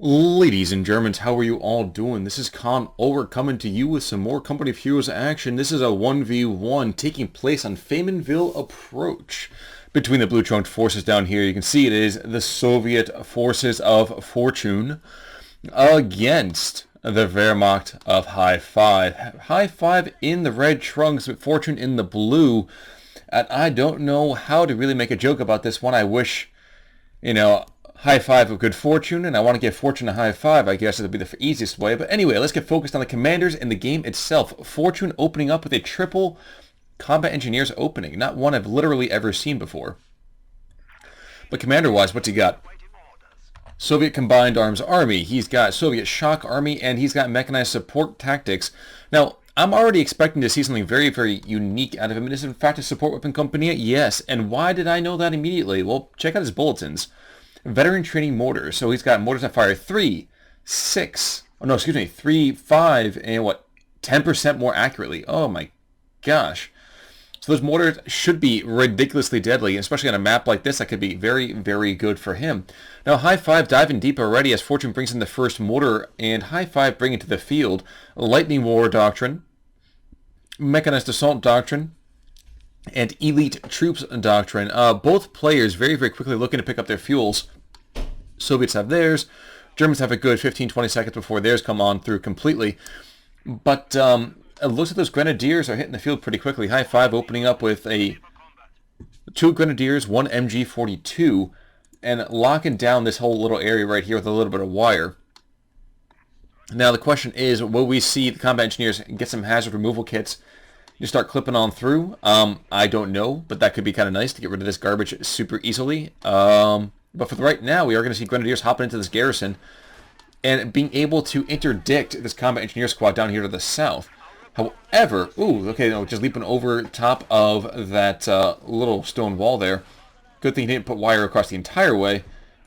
Ladies and Germans, how are you all doing? This is Con Ulrich coming to you with some more Company of Heroes action. This is a 1v1 taking place on Faymonville Approach. Between the blue-trunked forces down here, you can see it is the Soviet forces of Fortune against the Wehrmacht of HighFive. HighFive in the red trunks with Fortune in the blue. And I don't know how to really make a joke about this one. I wish, HighFive of good fortune, and I want to give Fortune a high five. I guess it would be the easiest way. But anyway, let's get focused on the commanders and the game itself. Fortune opening up with a triple combat engineers opening. Not one I've literally ever seen before. But commander-wise, what's he got? Soviet Combined Arms Army. He's got Soviet Shock Army, and he's got Mechanized Support Tactics. Now, I'm already expecting to see something very, very unique out of him. It is, in fact, a support weapon company. Yes, and why did I know that immediately? Well, check out his bulletins. Veteran training mortars. So he's got mortars that fire 3, 5, and 10% more accurately. Oh my gosh. So those mortars should be ridiculously deadly, especially on a map like this. That could be very, very good for him. Now, HighFive diving deep already as Fortune brings in the first mortar, and HighFive bring it to the field. Lightning War Doctrine, Mechanized Assault Doctrine, and Elite Troops Doctrine. Both players very, very quickly looking to pick up their fuels. Soviets have theirs. Germans have a good 15-20 seconds before theirs come on through completely. But it looks like those Grenadiers are hitting the field pretty quickly. HighFive opening up with 2 Grenadiers, 1 MG42, and locking down this whole little area right here with a little bit of wire. Now the question is, will we see the combat engineers get some hazard removal kits? You start clipping on through. I don't know, but that could be kind of nice to get rid of this garbage super easily. But for right now, we are going to see Grenadiers hopping into this garrison and being able to interdict this combat engineer squad down here to the south. However, just leaping over top of that little stone wall there. Good thing he didn't put wire across the entire way.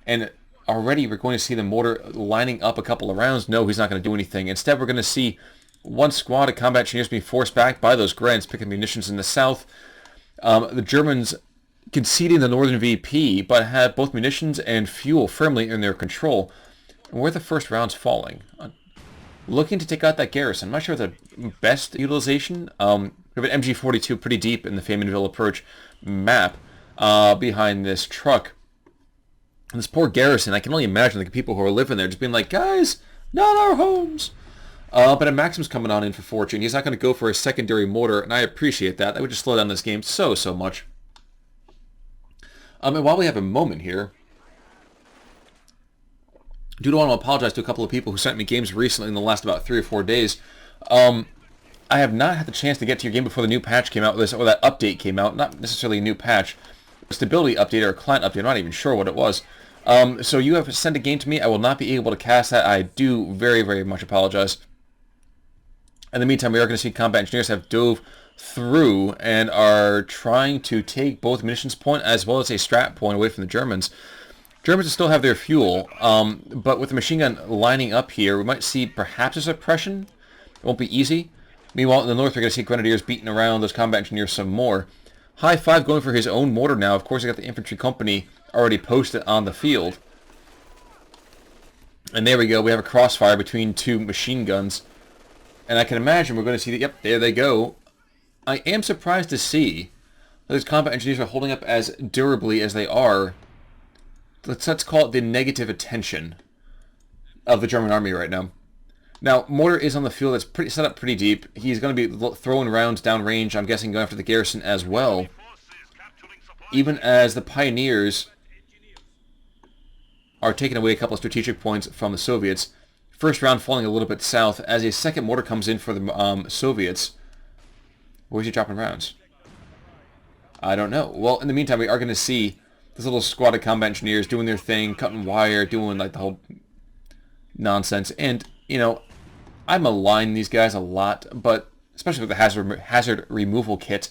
And already we're going to see the mortar lining up a couple of rounds. No, he's not going to do anything. Instead, we're going to see one squad of combat engineers being forced back by those Grens, picking munitions in the south. The Germans conceding the northern VP, but have both munitions and fuel firmly in their control. And where are the first rounds falling? Looking to take out that garrison. I'm not sure the best utilization. We have an MG42 pretty deep in the Faymonville Approach map behind this truck. And this poor garrison, I can only imagine the people who are living there just being like, guys, not our homes. But a Maxim's coming on in for Fortune. He's not going to go for a secondary mortar, and I appreciate that. That would just slow down this game so much. And while we have a moment here, I do want to apologize to a couple of people who sent me games recently in the last about 3 or 4 days. I have not had the chance to get to your game before the new patch came out, or that update came out. Not necessarily a new patch, a stability update or a client update. I'm not even sure what it was. So you have sent a game to me. I will not be able to cast that. I do very, very much apologize. In the meantime, we are going to see combat engineers have dove through and are trying to take both munitions point as well as a strat point away from the Germans. Germans will still have their fuel, but with the machine gun lining up here, we might see perhaps a suppression. It won't be easy. Meanwhile, in the north, we're going to see Grenadiers beating around those combat engineers some more. HighFive going for his own mortar now. Of course, they got the infantry company already posted on the field. And there we go. We have a crossfire between 2 machine guns. And I can imagine we're going to see that, yep, there they go. I am surprised to see that these combat engineers are holding up as durably as they are. Let's call it the negative attention of the German army right now. Now, mortar is on the field. That's set up pretty deep. He's going to be throwing rounds downrange, I'm guessing, going after the garrison as well. Even as the pioneers are taking away a couple of strategic points from the Soviets. First round falling a little bit south as a second mortar comes in for the Soviets. Where's he dropping rounds? I don't know. Well, in the meantime, we are going to see this little squad of combat engineers doing their thing, cutting wire, doing like the whole nonsense. And, I malign these guys a lot, but especially with the hazard removal kit.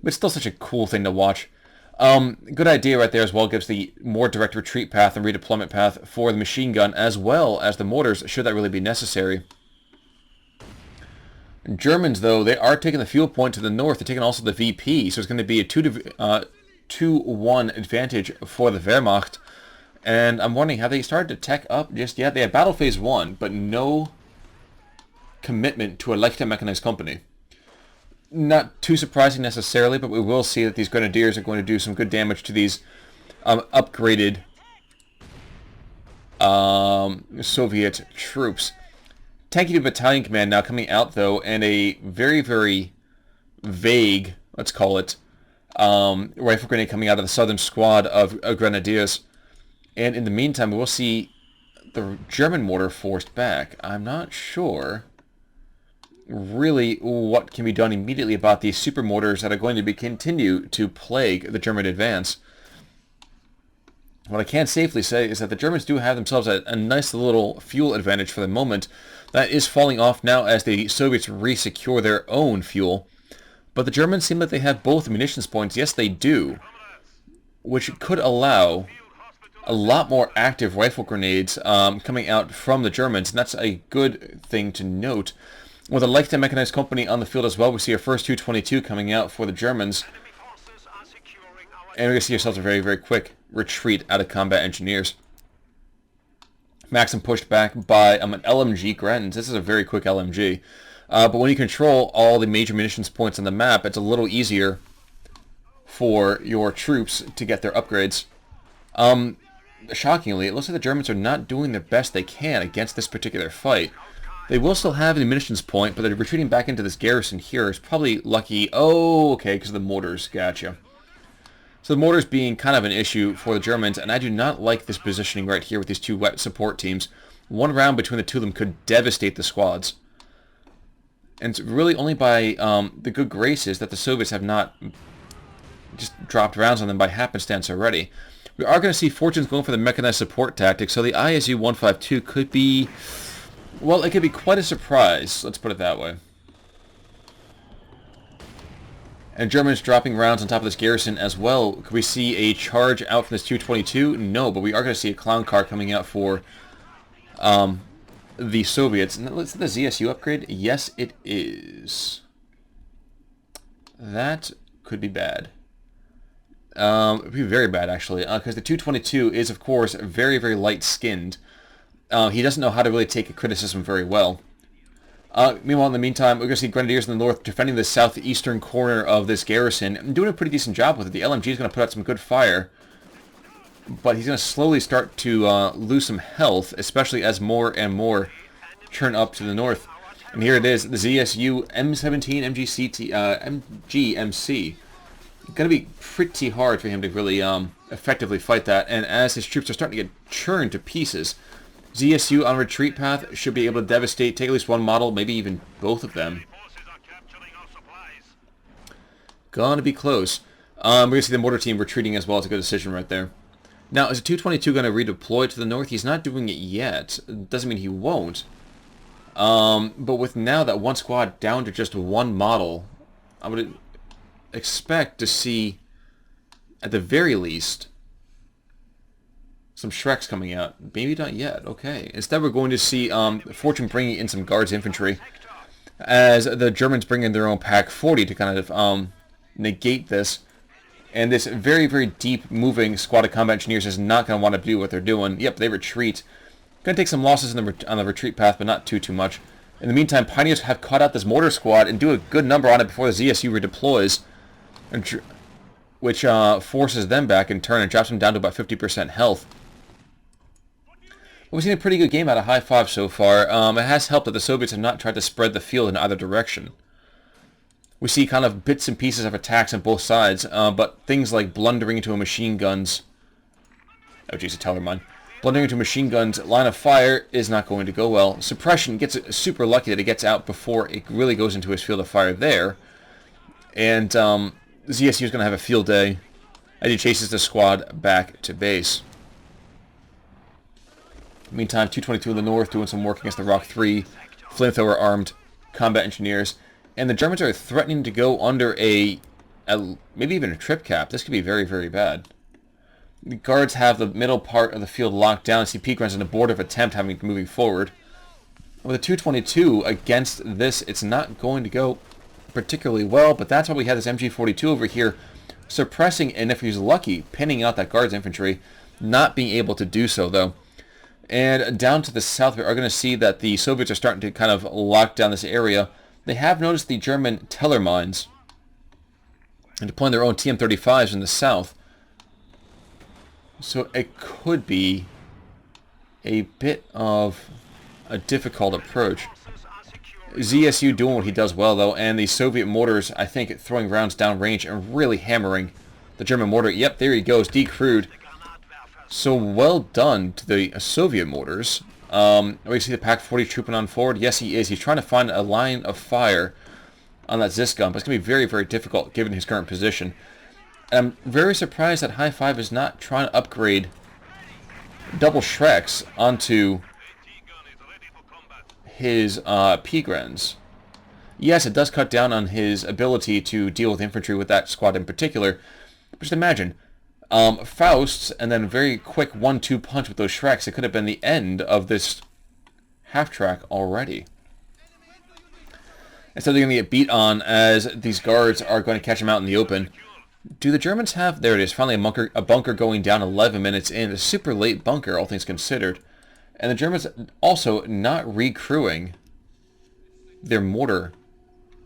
It's still such a cool thing to watch. Good idea right there as well. Gives the more direct retreat path and redeployment path for the machine gun as well as the mortars, should that really be necessary. Germans, though, they are taking the fuel point to the north. They're taking also the VP, so it's going to be a 2-1 advantage for the Wehrmacht. And I'm wondering, have they started to tech up just yet? They have Battle Phase 1, but no commitment to a lifetime mechanized company. Not too surprising necessarily, but we will see that these Grenadiers are going to do some good damage to these upgraded Soviet troops. Tanky Battalion Command now coming out, though, and a very, very vague, let's call it, rifle grenade coming out of the southern squad of Grenadiers. And in the meantime, we'll see the German mortar forced back. I'm not sure really what can be done immediately about these super mortars that are going to continue to plague the German advance. What I can safely say is that the Germans do have themselves a nice little fuel advantage for the moment. That is falling off now as the Soviets re-secure their own fuel. But the Germans seem like they have both munitions points. Yes, they do. Which could allow a lot more active rifle grenades coming out from the Germans. And that's a good thing to note. With a lifetime mechanized company on the field as well, we see our first 222 coming out for the Germans. And we're going to see ourselves a very, very quick retreat out of combat engineers. Maxim pushed back by an LMG Grenz. This is a very quick LMG. But when you control all the major munitions points on the map, it's a little easier for your troops to get their upgrades. Shockingly, it looks like the Germans are not doing the best they can against this particular fight. They will still have the munitions point, but they're retreating back into this garrison here. Is probably lucky. Oh, okay, because of the mortars. Gotcha. So the mortars being kind of an issue for the Germans, and I do not like this positioning right here with these two wet support teams. One round between the two of them could devastate the squads. And it's really only by the good graces that the Soviets have not just dropped rounds on them by happenstance already. We are going to see fortunes going for the mechanized support tactics, so the ISU 152 could be, well, it could be quite a surprise, let's put it that way. And Germans dropping rounds on top of this garrison as well. Could we see a charge out from this 222? No, but we are going to see a clown car coming out for the Soviets. And let's the ZSU upgrade. Yes, it is. That could be bad. It would be very bad, actually, because the 222 is, of course, very, very light-skinned. He doesn't know how to really take a criticism very well. Meanwhile, in the meantime, we're going to see Grenadiers in the north defending the southeastern corner of this garrison and doing a pretty decent job with it. The LMG is going to put out some good fire, but he's going to slowly start to lose some health, especially as more and more turn up to the north. And here it is, the ZSU M17 MGMC. Going to be pretty hard for him to really effectively fight that, and as his troops are starting to get churned to pieces, ZSU on retreat path should be able to devastate, take at least one model, maybe even both of them. Gonna be close. We're going to see the mortar team retreating as well. It's a good decision right there. Now, is a 222 going to redeploy to the north? He's not doing it yet. Doesn't mean he won't. But with now that one squad down to just one model, I would expect to see, at the very least, some Shreks coming out. Maybe not yet. Okay. Instead, we're going to see Fortune bringing in some Guards infantry as the Germans bring in their own Pack 40 to kind of negate this. And this very, very deep moving squad of combat engineers is not going to want to do what they're doing. Yep, they retreat. Going to take some losses on the retreat path, but not too much. In the meantime, Pioneers have caught out this mortar squad and do a good number on it before the ZSU redeploys, which forces them back in turn and drops them down to about 50% health. We've seen a pretty good game out of HighFive so far. It has helped that the Soviets have not tried to spread the field in either direction. We see kind of bits and pieces of attacks on both sides, but things like blundering into a machine gun's... Oh, geez, a teller mine. Blundering into a machine gun's line of fire is not going to go well. Suppression gets super lucky that it gets out before it really goes into his field of fire there. And ZSU is going to have a field day as he chases the squad back to base. Meantime, 222 in the north doing some work against the Rock 3 flamethrower-armed combat engineers. And the Germans are threatening to go under maybe even a trip cap. This could be very, very bad. The Guards have the middle part of the field locked down. CP runs an abortive attempt moving forward. With a 222 against this, it's not going to go particularly well, but that's why we had this MG42 over here suppressing, and if he's lucky, pinning out that Guards infantry. not being able to do so, though. And down to the south, we are going to see that the Soviets are starting to kind of lock down this area. They have noticed the German Teller mines and deploying their own TM-35s in the south. So it could be a bit of a difficult approach. ZSU doing what he does well, though, and the Soviet mortars, I think, throwing rounds downrange and really hammering the German mortar. Yep, there he goes, decrewed. So well done to the Soviet mortars. We see the Pak-40 trooping on forward. Yes, he is. He's trying to find a line of fire on that Zis gun, but it's going to be very, very difficult given his current position. And I'm very surprised that HighFive is not trying to upgrade double Shreks onto his P-Grens. Yes, it does cut down on his ability to deal with infantry with that squad in particular. But just imagine, Fausts and then very quick 1-2 punch with those Shreks. It could have been the end of this half-track already. Instead, they're going to get beat on as these guards are going to catch him out in the open. Do the Germans have... There it is, finally a bunker going down 11 minutes in. A super late bunker, all things considered. And the Germans also not recrewing their mortar.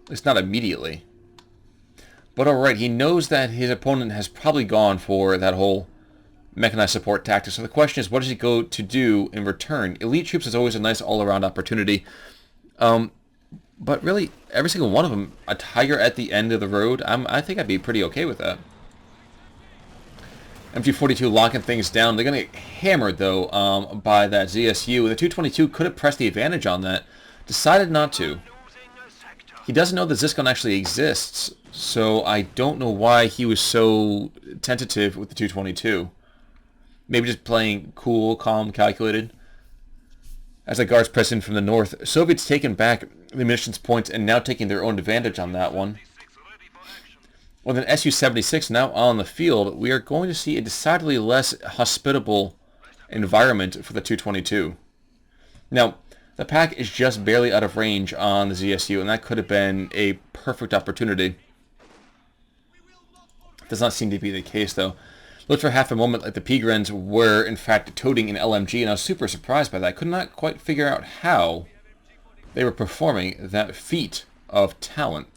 At least not immediately. But alright, he knows that his opponent has probably gone for that whole mechanized support tactic. So the question is, what does he go to do in return? Elite troops is always a nice all-around opportunity. But really, every single one of them, a tiger at the end of the road, I think I'd be pretty okay with that. MG42 locking things down. They're going to get hammered, though, by that ZSU. The 222 could have pressed the advantage on that. Decided not to. He doesn't know that this gun actually exists, so I don't know why he was so tentative with the 222. Maybe just playing cool, calm, calculated. As the guards press in from the north, Soviets taking back the munitions points and now taking their own advantage on that one. With an Su-76 now on the field, we are going to see a decidedly less hospitable environment for the 222. Now, the Pak is just barely out of range on the ZSU, and that could have been a perfect opportunity. Does not seem to be the case, though. Looked for half a moment like the P-Grens were, in fact, toting an LMG, and I was super surprised by that. Could not quite figure out how they were performing that feat of talent.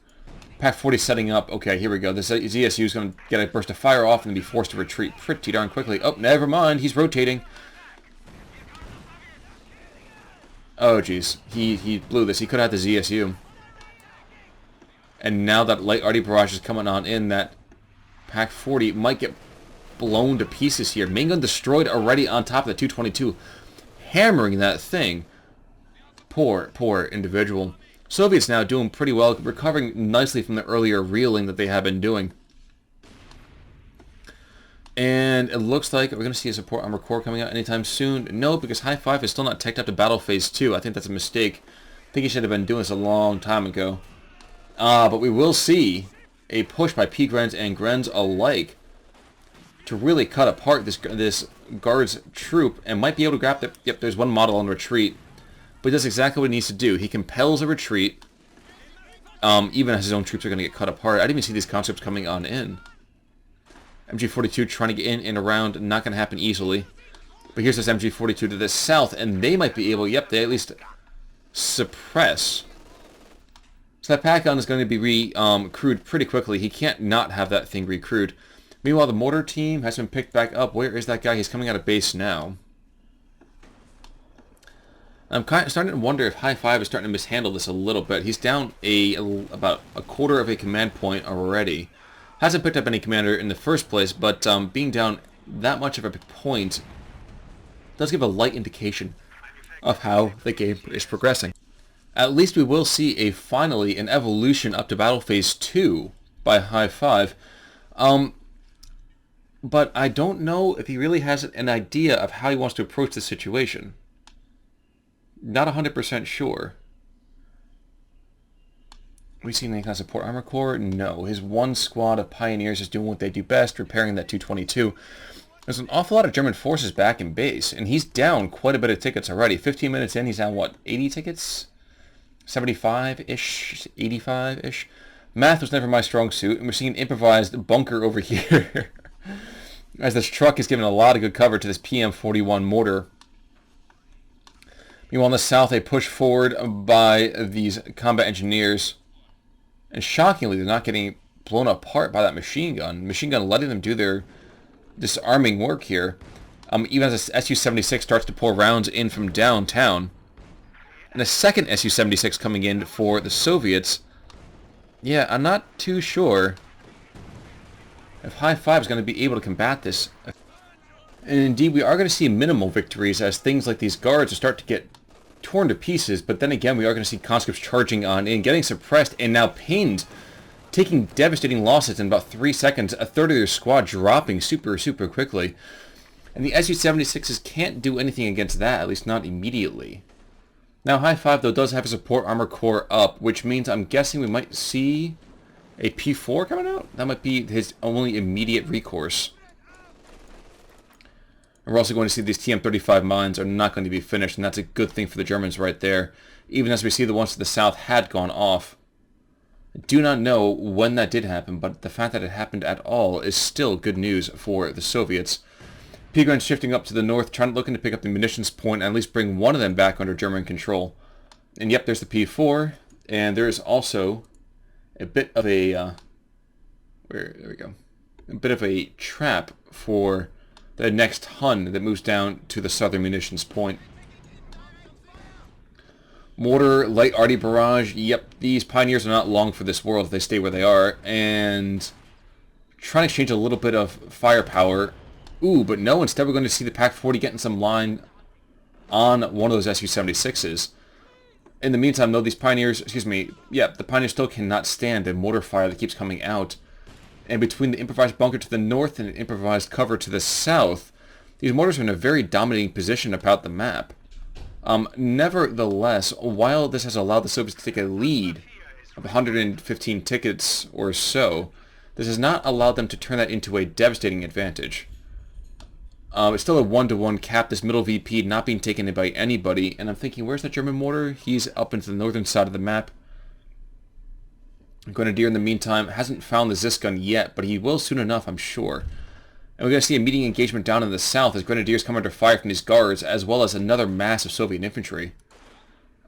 Pak-40 setting up. Okay, here we go. The ZSU is going to get a burst of fire off and be forced to retreat pretty darn quickly. Oh, never mind. He's rotating. Oh, jeez. He blew this. He could have had the ZSU. And now that light arty barrage is coming on in, that Pak-40 might get blown to pieces here. Main gun destroyed already on top of the 222. Hammering that thing. Poor, poor individual. Soviets now doing pretty well, recovering nicely from the earlier reeling that they have been doing. And it looks like we're going to see a support armor core coming out anytime soon. No, because HighFive is still not teched up to battle phase 2. I think that's a mistake. I think he should have been doing this a long time ago. But we will see a push by P-Grens and Grens alike to really cut apart this guard's troop and might be able to grab the... Yep, there's one model on retreat. But he does exactly what he needs to do. He compels a retreat, even as his own troops are going to get cut apart. I didn't even see these concepts coming on in. MG42 trying to get in and around, not going to happen easily. But here's this MG42 to the south, and they might be able, yep, they at least suppress. So that Pak gun is going to be recrewed pretty quickly. He can't not have that thing recrewed. Meanwhile, the mortar team has been picked back up. Where is that guy? He's coming out of base now. I'm starting to wonder if HighFive is starting to mishandle this a little bit. He's down about a quarter of a command point already. Hasn't picked up any commander in the first place, but being down that much of a point does give a light indication of how the game is progressing. At least we will see finally an evolution up to battle phase 2 by HighFive. But I don't know if he really has an idea of how he wants to approach the situation. Not 100% sure. We seen any kind of support armor core? No. His one squad of pioneers is doing what they do best, repairing that 222. There's an awful lot of German forces back in base, and he's down quite a bit of tickets already. 15 minutes in, he's down, what, 80 tickets? 75-ish? 85-ish? Math was never my strong suit, and we're seeing an improvised bunker over here. as this truck is giving a lot of good cover to this PM-41 mortar. Meanwhile, in the south, they push forward by these combat engineers. And shockingly, they're not getting blown apart by that machine gun. Machine gun letting them do their disarming work here. Even as the Su-76 starts to pour rounds in from downtown. And a second Su-76 coming in for the Soviets. Yeah, I'm not too sure if HighFive is going to be able to combat this. And indeed, we are going to see minimal victories as things like these guards will start to get torn to pieces. But then again, we are going to see conscripts charging on in, getting suppressed, and now pinned, taking devastating losses in about 3 seconds. A third of their squad dropping super quickly. And the Su-76s can't do anything against that, at least not immediately. Now, HighFive, though, does have a support armor core up, which means I'm guessing we might see a P4 coming out? That might be his only immediate recourse. And we're also going to see these TM-35 mines are not going to be finished, and that's a good thing for the Germans right there. Even as we see the ones to the south had gone off. I do not know when that did happen, but the fact that it happened at all is still good news for the Soviets. P-Grun's shifting up to the north, looking to pick up the munitions point and at least bring one of them back under German control. And yep, there's the P4, and there's also a bit of a there we go, a bit of a trap for the next Hun that moves down to the southern munitions point. Mortar, light arty barrage. Yep, these pioneers are not long for this world if they stay where they are, and trying to exchange a little bit of firepower. Ooh, but no, instead we're going to see the PaK-40 getting some line on one of those Su-76s. In the meantime, though, these pioneers, the pioneers still cannot stand the mortar fire that keeps coming out. And between the improvised bunker to the north and the improvised cover to the south, these mortars are in a very dominating position about the map. Nevertheless, while this has allowed the Soviets to take a lead of 115 tickets or so, this has not allowed them to turn that into a devastating advantage. It's still a 1-to-1 cap, this middle VP not being taken in by anybody, and I'm thinking, where's the German mortar? He's up into the northern side of the map. Grenadier, in the meantime, hasn't found the Zis gun yet, but he will soon enough, I'm sure. And we're going to see a meeting engagement down in the south as Grenadiers come under fire from these guards, as well as another mass of Soviet infantry.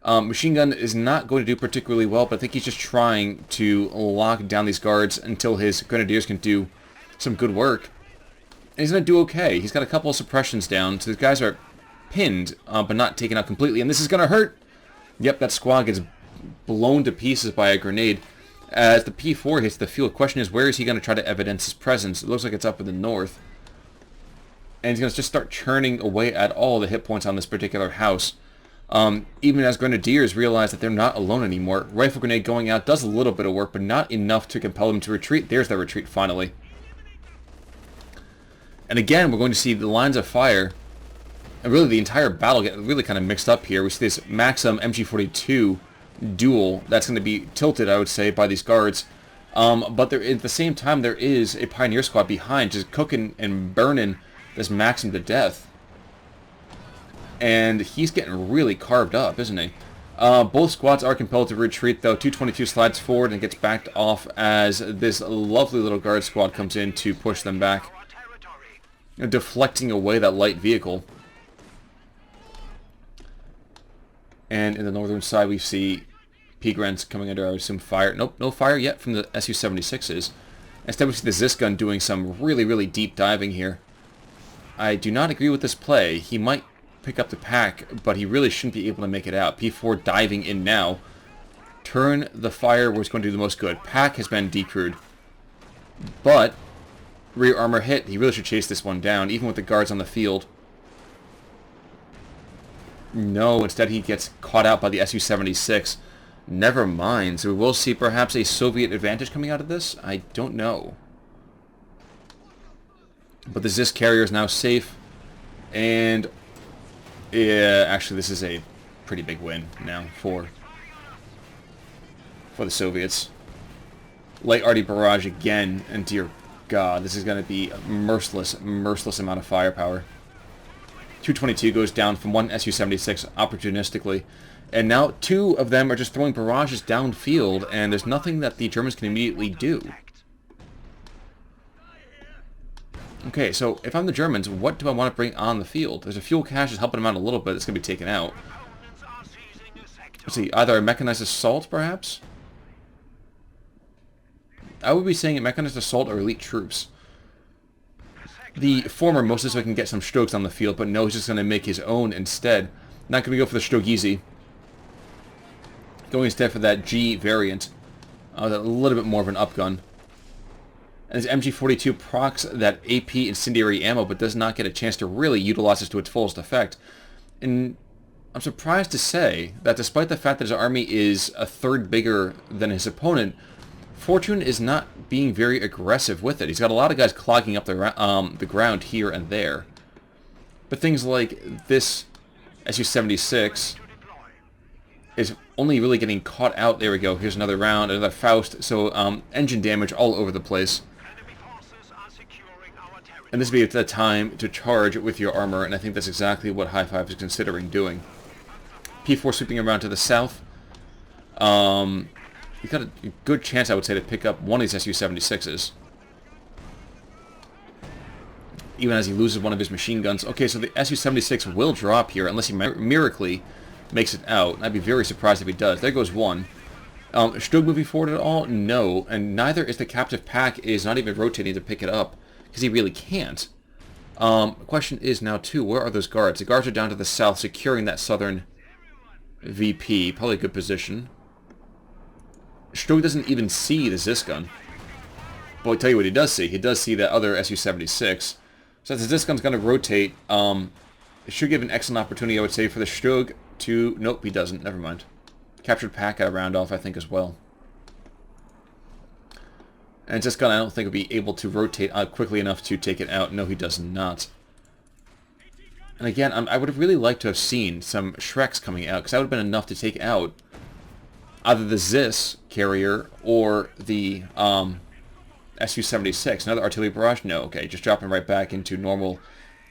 Machine gun is not going to do particularly well, but I think he's just trying to lock down these guards until his Grenadiers can do some good work. And he's going to do okay. He's got a couple of suppressions down, so the guys are pinned, but not taken out completely. And this is going to hurt. Yep, that squad gets blown to pieces by a grenade. As the P4 hits the field, the question is, where is he going to try to evidence his presence? It looks like it's up in the north. And he's going to just start churning away at all the hit points on this particular house. Even as Grenadiers realize that they're not alone anymore. Rifle grenade going out does a little bit of work, but not enough to compel them to retreat. There's their retreat finally. And again, we're going to see the lines of fire, and really the entire battle get really kind of mixed up here. We see this Maxim MG42 duel that's going to be tilted, I would say, by these guards. But there, at the same time, there is a Pioneer squad behind, just cooking and burning this Maxim to death. And he's getting really carved up, isn't he? Both squads are compelled to retreat, though. 222 slides forward and gets backed off as this lovely little guard squad comes in to push them back, deflecting away that light vehicle. And in the northern side, we see P-Grens coming under, I would assume, fire. Nope, no fire yet from the Su-76s. Instead, we see the Zis gun doing some really deep diving here. I do not agree with this play. He might pick up the PaK, but he really shouldn't be able to make it out. P4 diving in now. Turn the fire where it's going to do the most good. PaK has been decrewed. But rear armor hit. He really should chase this one down, even with the guards on the field. No, instead he gets caught out by the Su-76. Never mind. So we will see perhaps a Soviet advantage coming out of this? I don't know. But the Zis carrier is now safe. And yeah, actually this is a pretty big win now for the Soviets. Light arty barrage again, and dear God, this is going to be a merciless amount of firepower. 222 goes down from one Su-76 opportunistically, and now two of them are just throwing barrages downfield, and there's nothing that the Germans can immediately do. Okay, so if I'm the Germans, what do I want to bring on the field? There's a fuel cache that's helping them out a little bit that's going to be taken out. Let's see, either a mechanized assault, perhaps? I would be saying a mechanized assault or elite troops. The former, mostly so I can get some strokes on the field, but no, he's just going to make his own instead. Not going to go for the stroke easy. Going instead for that G variant. A little bit more of an upgun. And his MG42 procs that AP incendiary ammo, but does not get a chance to really utilize this to its fullest effect. And I'm surprised to say that despite the fact that his army is a third bigger than his opponent, Fortune is not being very aggressive with it. He's got a lot of guys clogging up the ground here and there. But things like this Su-76 is only really getting caught out. There we go. Here's another round, another Faust. So engine damage all over the place. And this would be the time to charge with your armor, and I think that's exactly what HighFive is considering doing. P4 sweeping around to the south. You've got a good chance, I would say, to pick up one of these Su-76s. Even as he loses one of his machine guns. Okay, so the Su-76 will drop here unless he miraculously makes it out. I'd be very surprised if he does. There goes one. Stug moving forward at all? No. And neither is the captive pack is not even rotating to pick it up. Because he really can't. The question is now, too, where are those guards? The guards are down to the south, securing that southern VP. Probably a good position. Stug doesn't even see the Zis gun. But I'll tell you what he does see. He does see that other Su-76. So as the Zis gun's going to rotate, it should give an excellent opportunity, I would say, for the Stug to... Nope, he doesn't. Never mind. Captured pack at a round off, I think, as well. And Zis gun, I don't think, will be able to rotate quickly enough to take it out. No, he does not. And again, I would have really liked to have seen some Shreks coming out, because that would have been enough to take out either the Zis carrier or the Su-76. Another artillery barrage? No, okay, just dropping right back into normal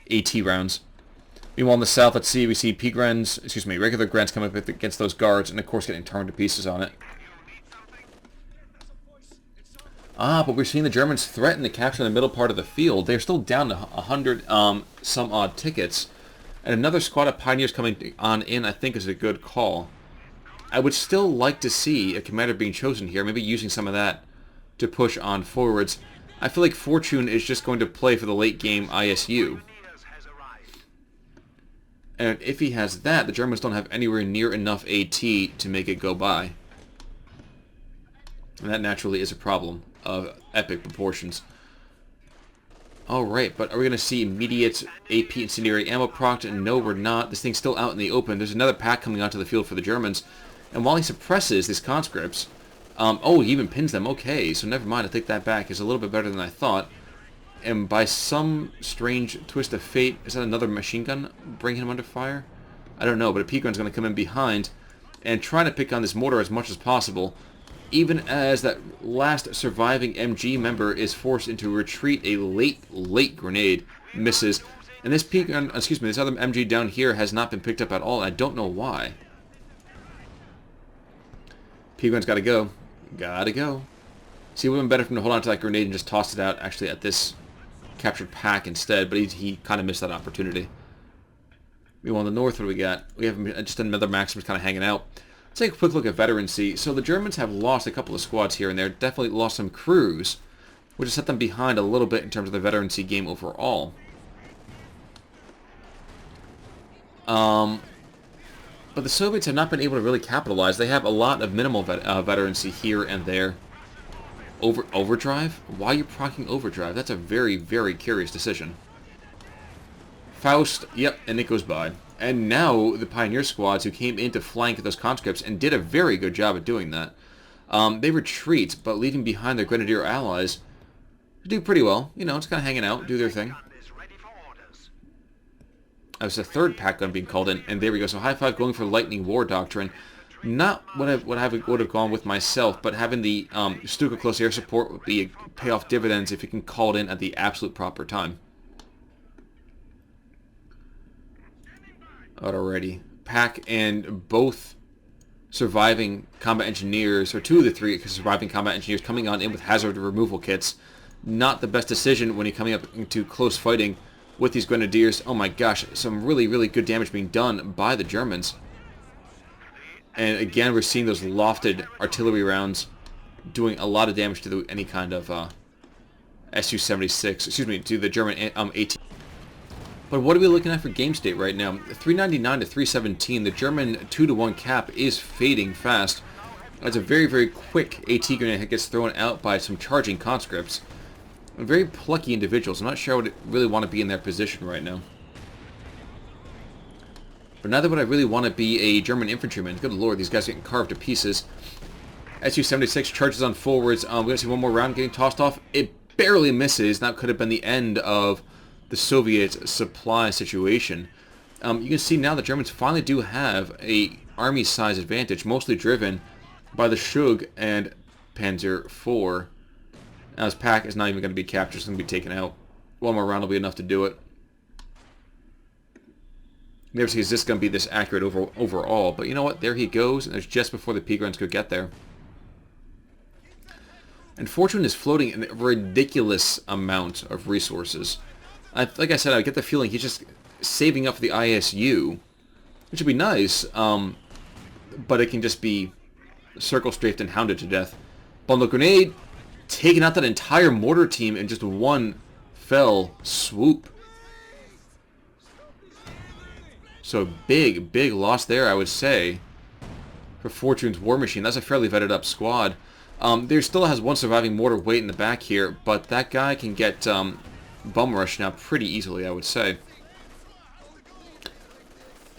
AT rounds. Meanwhile, in the south, let's see, we see regular Grants coming up against those guards, and of course getting torn to pieces on it. But we're seeing the Germans threaten to capture the middle part of the field. They're still down to 100 some odd tickets. And another squad of Pioneers coming on in, I think, is a good call. I would still like to see a commander being chosen here, maybe using some of that to push on forwards. I feel like Fortune is just going to play for the late game ISU. And if he has that, the Germans don't have anywhere near enough AT to make it go by. And that naturally is a problem of epic proportions. Alright, but are we going to see immediate AP incendiary ammo procced? And no, we're not. This thing's still out in the open. There's another pack coming onto the field for the Germans. And while he suppresses these conscripts... oh, he even pins them. Okay, so never mind. I take that back. It's a little bit better than I thought. And by some strange twist of fate... Is that another machine gun bringing him under fire? I don't know, but a P-gun's going to come in behind and try to pick on this mortar as much as possible. Even as that last surviving MG member is forced into retreat, a late grenade misses. And this P-gun, this other MG down here has not been picked up at all, and I don't know why. P-gun's gotta go. Gotta go. See, it would have been better for him to hold on to that grenade and just toss it out, actually, at this captured pack instead, but he kind of missed that opportunity. Meanwhile, in the north, what do we got? We have just another Maximus kind of hanging out. Let's take a quick look at veterancy. So the Germans have lost a couple of squads here and there. Definitely lost some crews, which has set them behind a little bit in terms of the veterancy game overall. But the Soviets have not been able to really capitalize. They have a lot of minimal veterancy here and there. Overdrive? Why are you proccing overdrive? That's a very, very curious decision. Faust, yep, and it goes by. And now the Pioneer squads who came in to flank those conscripts and did a very good job at doing that. They retreat, but leaving behind their Grenadier allies do pretty well. You know, it's kind of hanging out, do their thing. That was the third pack gun being called in, and there we go. So HighFive going for Lightning War Doctrine. Not what I would have gone with myself, but having the Stuka close air support would be pay off dividends if you can call it in at the absolute proper time. Alrighty. Pack and both surviving combat engineers, or two of the three surviving combat engineers coming on in with hazard removal kits. not the best decision when you're coming up into close fighting with these grenadiers. Oh my gosh, some really, really good damage being done by the Germans. And again, we're seeing those lofted artillery rounds doing a lot of damage to any kind of Su-76, excuse me, to the German AT. But what are we looking at for game state right now? 399 to 317. The German 2-to-1 cap is fading fast. As a very, very quick AT grenade that gets thrown out by some charging conscripts. Very plucky individuals. I'm not sure I would really want to be in their position right now. But neither would I really want to be a German infantryman. Good lord, these guys are getting carved to pieces. Su-76 charges on forwards. We're going to see one more round getting tossed off. It barely misses. That could have been the end of the Soviet supply situation. You can see now the Germans finally do have a army size advantage, mostly driven by the Shug and Panzer IV. Now his pack is not even going to be captured, it's going to be taken out. One more round will be enough to do it. Never see is this going to be this accurate overall, but you know what? There he goes, and it's just before the P-Gruns could get there. And Fortune is floating a ridiculous amount of resources. Like I said, I get the feeling he's just saving up for the ISU, which would be nice, but it can just be circle strafed and hounded to death. Bundle grenade, taking out that entire mortar team in just one fell swoop. So big, big loss there, I would say, for Fortune's War Machine. That's a fairly vetted up squad. There still has one surviving mortar weight in the back here, but that guy can get bum rush now pretty easily, I would say.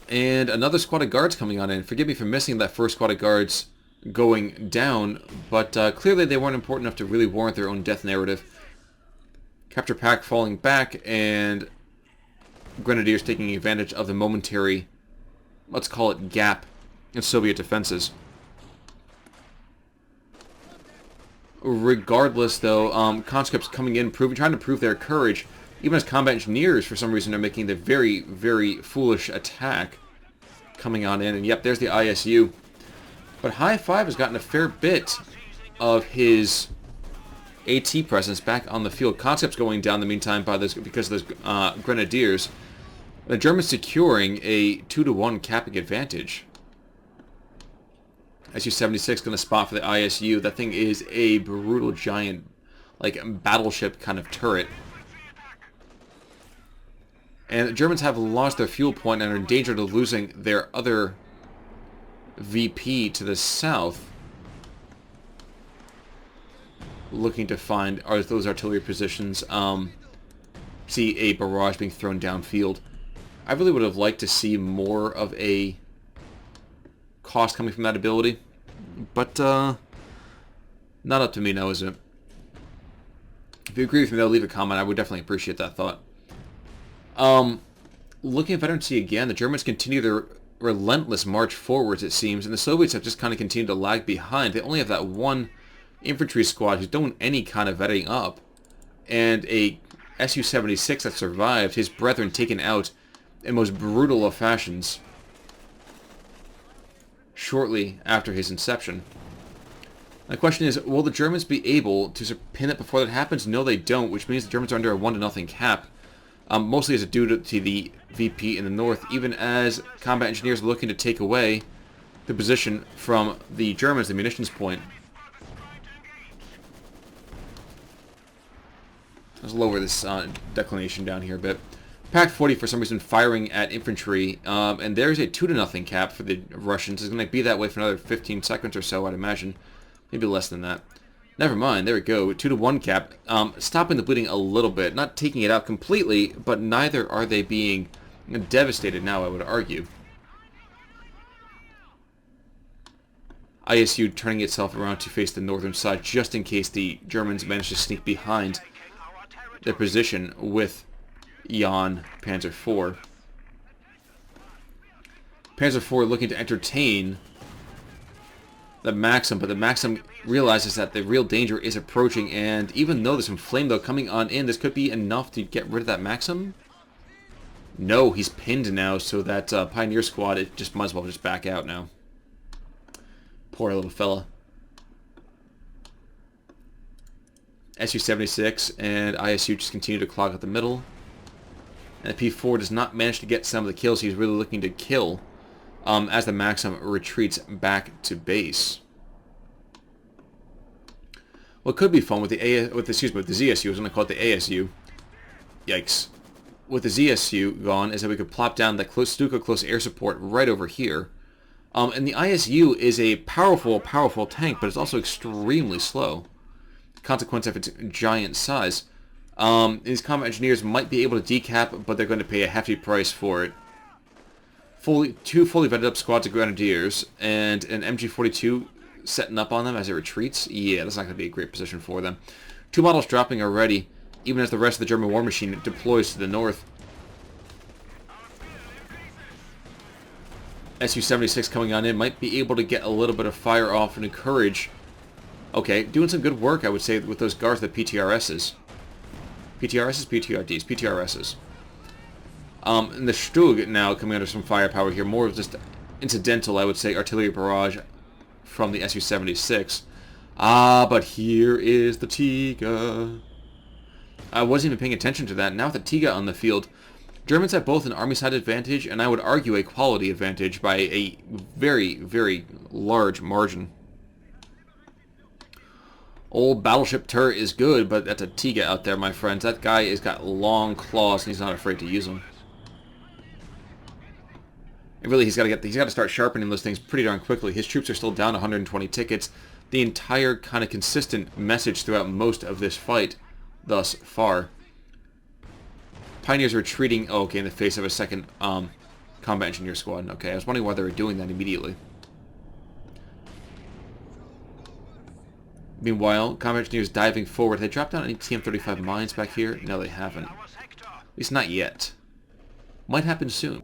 And another squad of guards coming on in. Forgive me for missing that first squad of guards going down, but clearly they weren't important enough to really warrant their own death narrative. Capture pack falling back, and Grenadiers taking advantage of the momentary, let's call it, gap in Soviet defenses. Regardless, though, conscripts coming in, trying to prove their courage, even as combat engineers, for some reason, are making the very, very foolish attack coming on in. And yep, there's the ISU. But HighFive has gotten a fair bit of his AT presence back on the field. Conscripts going down in the meantime because of those Grenadiers. The Germans securing a 2-to-1 capping advantage. Su-76 going to spot for the ISU. That thing is a brutal giant, like, battleship kind of turret. And the Germans have lost their fuel point and are in danger of losing their other VP to the south. Looking to find those artillery positions. See a barrage being thrown downfield. I really would have liked to see more of a cost coming from that ability, but not up to me now, is it? If you agree with me, though, leave a comment. I would definitely appreciate that thought. Looking at Veteran C again, the Germans continue their relentless march forwards, it seems, and the Soviets have just kind of continued to lag behind. They only have that one infantry squad who's doing any kind of vetting up, and a Su-76 that survived, his brethren taken out in most brutal of fashions shortly after his inception. My question is, will the Germans be able to pin it before that happens? No, they don't, which means the Germans are under a 1-0 cap. Mostly as a due to the VP in the north, even as combat engineers are looking to take away the position from the Germans, the munitions point. Let's lower this declination down here a bit. Pack 40 for some reason firing at infantry, and there's a 2-0 cap for the Russians. It's going to be that way for another 15 seconds or so, I'd imagine. Maybe less than that. Never mind, there we go. 2-1 cap. Stopping the bleeding a little bit. Not taking it out completely, but neither are they being devastated now, I would argue. ISU turning itself around to face the northern side, just in case the Germans manage to sneak behind their position with Jan Panzer IV. Panzer IV looking to entertain the Maxim, but the Maxim realizes that the real danger is approaching, and even though there's some flame though coming on in, this could be enough to get rid of that Maxim. No, he's pinned now, so that Pioneer squad, it just might as well just back out now. Poor little fella. Su-76 and ISU just continue to clog up the middle. And the P4 does not manage to get some of the kills he's really looking to kill as the Maxim retreats back to base. What could be fun with the ZSU, I was going to call it the ASU. Yikes. With the ZSU gone is that we could plop down that Stuka close air support right over here. And the ISU is a powerful, powerful tank, but it's also extremely slow. Consequence of its giant size. These combat engineers might be able to decap, but they're going to pay a hefty price for it. Two fully vetted up squads of grenadiers and an MG-42 setting up on them as it retreats. Yeah, that's not going to be a great position for them. 2 models dropping already, even as the rest of the German war machine deploys to the north. Su-76 coming on in might be able to get a little bit of fire off and encourage. Okay, doing some good work, I would say, with those guards, the PTRSs. PTRSs? PTRDs. PTRSs. And the Stug now coming under some firepower here. More of just incidental, I would say, artillery barrage from the Su-76. But here is the Tiga. I wasn't even paying attention to that. Now with the Tiga on the field, Germans have both an army side advantage and I would argue a quality advantage by a very, very large margin. Old battleship turret is good, but that's a Tiga out there, my friends. That guy has got long claws and he's not afraid to use them. And really, he's got to start sharpening those things pretty darn quickly. His troops are still down 120 tickets. The entire kind of consistent message throughout most of this fight thus far. Pioneers retreating. Oh, okay, in the face of a second combat engineer squad. Okay, I was wondering why they were doing that immediately. Meanwhile, combat engineers diving forward. They dropped down any TM-35 mines back here? No, they haven't. At least not yet. Might happen soon.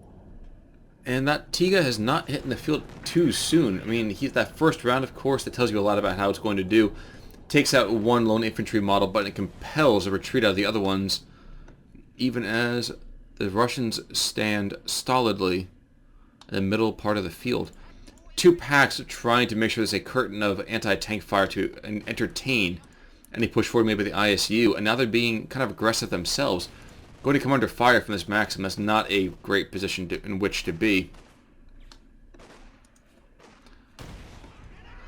And that Tiga has not hit in the field too soon. I mean, he's that first round, of course, that tells you a lot about how it's going to do. Takes out one lone infantry model, but it compels a retreat out of the other ones, even as the Russians stand stolidly in the middle part of the field. 2 packs trying to make sure there's a curtain of anti-tank fire to entertain any push forward maybe the ISU, and now they're being kind of aggressive themselves. Going to come under fire from this Maxim. That's not a great position in which to be.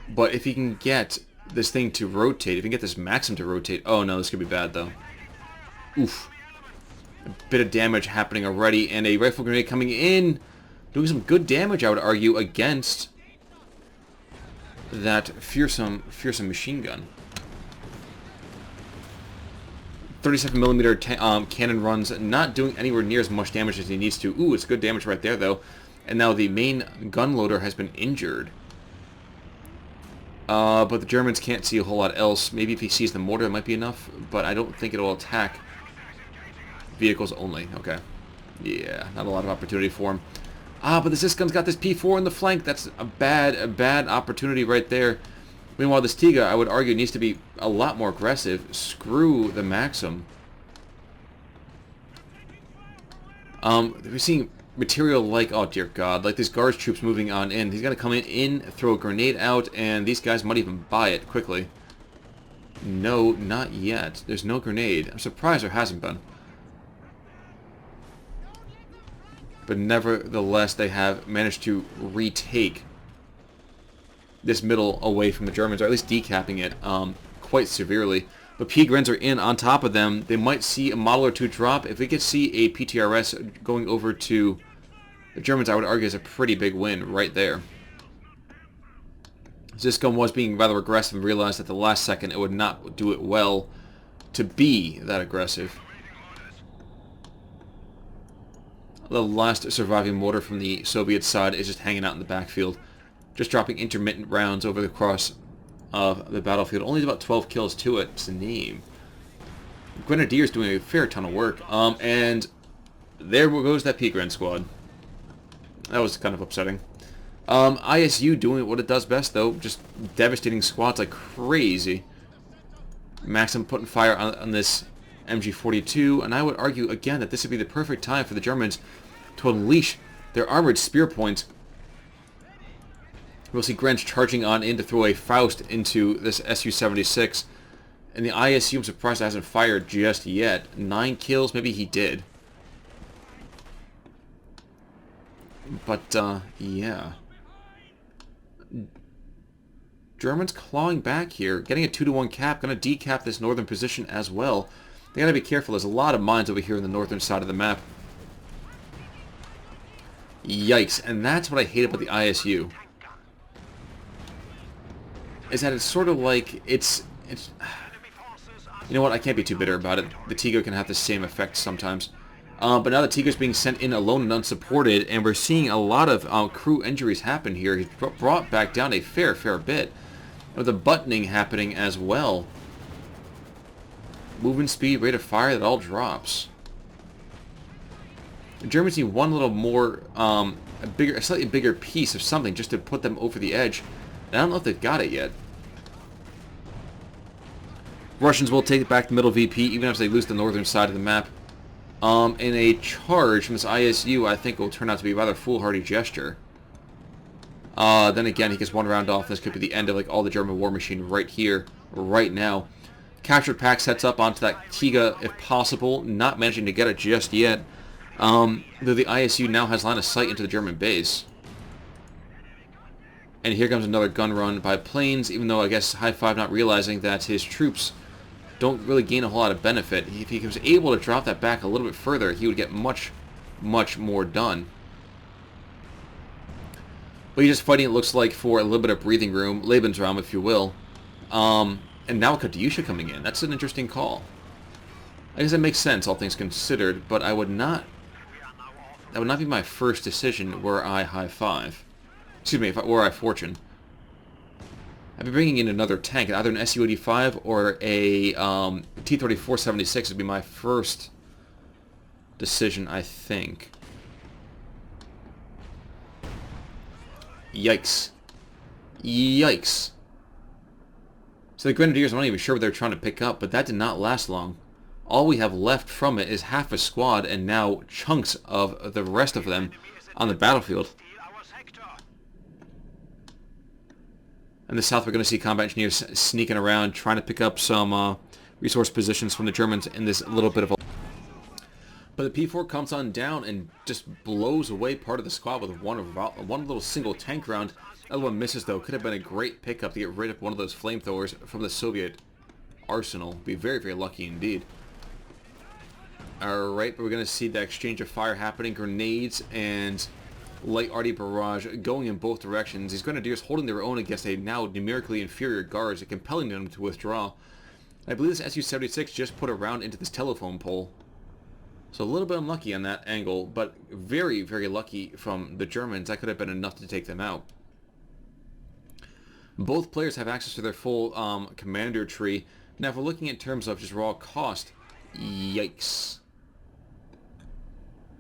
But if he can get this thing to rotate, if he can get this Maxim to rotate... Oh no, this could be bad though. Oof. A bit of damage happening already, and a rifle grenade coming in. Doing some good damage, I would argue, against that fearsome machine gun. 37mm cannon runs, not doing anywhere near as much damage as he needs to. Ooh, it's good damage right there, though. And now the main gun loader has been injured. But the Germans can't see a whole lot else. Maybe if he sees the mortar, it might be enough. But I don't think it'll attack vehicles only. Okay. Yeah, not a lot of opportunity for him. But the Ziskun's got this P4 in the flank. That's a bad opportunity right there. Meanwhile, this Tiga, I would argue, needs to be a lot more aggressive. Screw the Maxim. We're seeing material like, oh dear God, like these guards troops moving on in. He's got to come in, throw a grenade out, and these guys might even buy it quickly. No, not yet. There's no grenade. I'm surprised there hasn't been. But nevertheless, they have managed to retake this middle away from the Germans, or at least decapping it quite severely. But P-Grens are in on top of them. They might see a model or two drop. If we could see a PTRS going over to the Germans, I would argue is a pretty big win right there. Ziskum was being rather aggressive and realized at the last second it would not do it well to be that aggressive. The last surviving mortar from the Soviet side is just hanging out in the backfield, just dropping intermittent rounds over the cross of the battlefield. Only about 12 kills to its name. Grenadiers doing a fair ton of work. And there goes that P-Gren squad. That was kind of upsetting. ISU doing what it does best, though, just devastating squads like crazy. Maxim putting fire on this MG-42, and I would argue again that this would be the perfect time for the Germans to unleash their armored spear points. We'll see Grenz charging on in to throw a Faust into this Su-76, And the ISU, I'm surprised, hasn't fired just yet. 9 kills, maybe he did. But, yeah. Germans clawing back here, getting a 2-to-1 cap, going to decap this northern position as well. They got to be careful. There's a lot of mines over here on the northern side of the map. Yikes. And that's what I hate about the ISU. Is that it's sort of like, it's you know what, I can't be too bitter about it. The Tiger can have the same effect sometimes. But now the Tiger's being sent in alone and unsupported, and we're seeing a lot of crew injuries happen here. He's brought back down a fair bit. With the buttoning happening as well. Movement speed, rate of fire, that all drops. The Germans need one little more, a slightly bigger piece of something just to put them over the edge. And I don't know if they've got it yet. Russians will take back the middle VP, even if they lose the northern side of the map. And a charge from this ISU, I think, will turn out to be a rather foolhardy gesture. Then again, he gets one round off. This could be the end of like all the German war machine right here, right now. Captured pack sets up onto that Tiga if possible, not managing to get it just yet. Though the ISU now has line of sight into the German base. And here comes another gun run by planes, even though I guess HighFive not realizing that his troops don't really gain a whole lot of benefit. If he was able to drop that back a little bit further, he would get much more done. But he's just fighting, it looks like, for a little bit of breathing room, Lebensraum, if you will. And now Katyusha coming in. That's an interesting call. I guess that makes sense, all things considered, but I would not... That would not be my first decision were I HighFive. Excuse me, were I Fortune. I'd be bringing in another tank, either an Su-85 or a T-34-76 would be my first decision, I think. Yikes. Yikes. So the Grenadiers, I'm not even sure what they're trying to pick up, but that did not last long. All we have left from it is half a squad and now chunks of the rest of them on the battlefield. In the south, we're going to see combat engineers sneaking around, trying to pick up some resource positions from the Germans in this little bit of a... But the P4 comes on down and just blows away part of the squad with one little single tank round. Other one misses, though. Could have been a great pickup to get rid of one of those flamethrowers from the Soviet arsenal. Be very lucky indeed. Alright, but we're going to see the exchange of fire happening. Grenades and light arty barrage going in both directions. These Grenadiers holding their own against a now numerically inferior guards, compelling them to withdraw. I believe this Su-76 just put a round into this telephone pole. So a little bit unlucky on that angle, but very lucky from the Germans. That could have been enough to take them out. Both players have access to their full commander tree. Now, if we're looking in terms of just raw cost, yikes.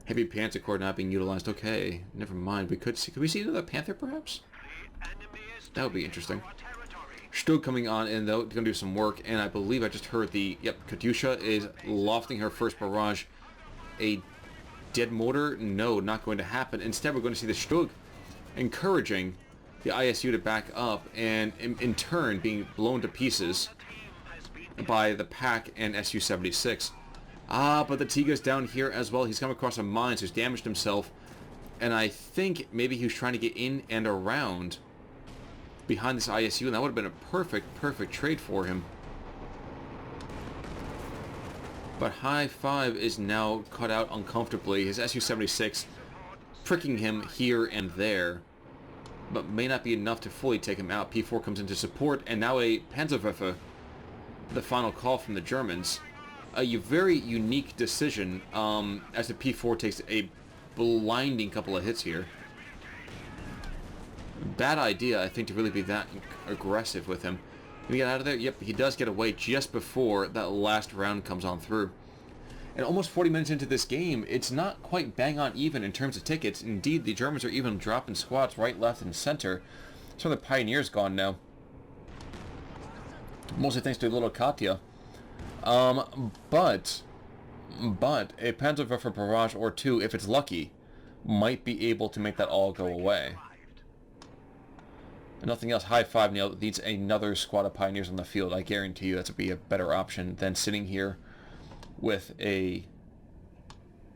Heavy Panther Corps not being utilized. Okay, never mind. Could we see another Panther, perhaps? That would be interesting. Stug coming on in, though, going to do some work, and I believe I just heard the... Yep, Katyusha is lofting her first barrage. A dead mortar? No, not going to happen. Instead, we're going to see the Stug encouraging the ISU to back up, and in turn being blown to pieces by the Pack and Su-76. But the Tiga's down here as well. He's come across some mines, he's damaged himself, and I think maybe he was trying to get in and around behind this ISU, and that would have been a perfect trade for him. But HighFive is now cut out uncomfortably. His Su-76 pricking him here and there, but may not be enough to fully take him out. P4 comes into support, and now a Panzerwaffe, the final call from the Germans. A very unique decision as the P4 takes a blinding couple of hits here. Bad idea, I think, to really be that aggressive with him. Can he get out of there? Yep, he does get away just before that last round comes on through. And almost 40 minutes into this game, it's not quite bang on even in terms of tickets. Indeed, the Germans are even dropping squads right, left, and center. Some of the Pioneers gone now. Mostly thanks to little Katya. But a Panzerwaffe barrage or two, if it's lucky, might be able to make that all go away. Nothing else. HighFive needs another squad of Pioneers on the field. I guarantee you that's would be a better option than sitting here with a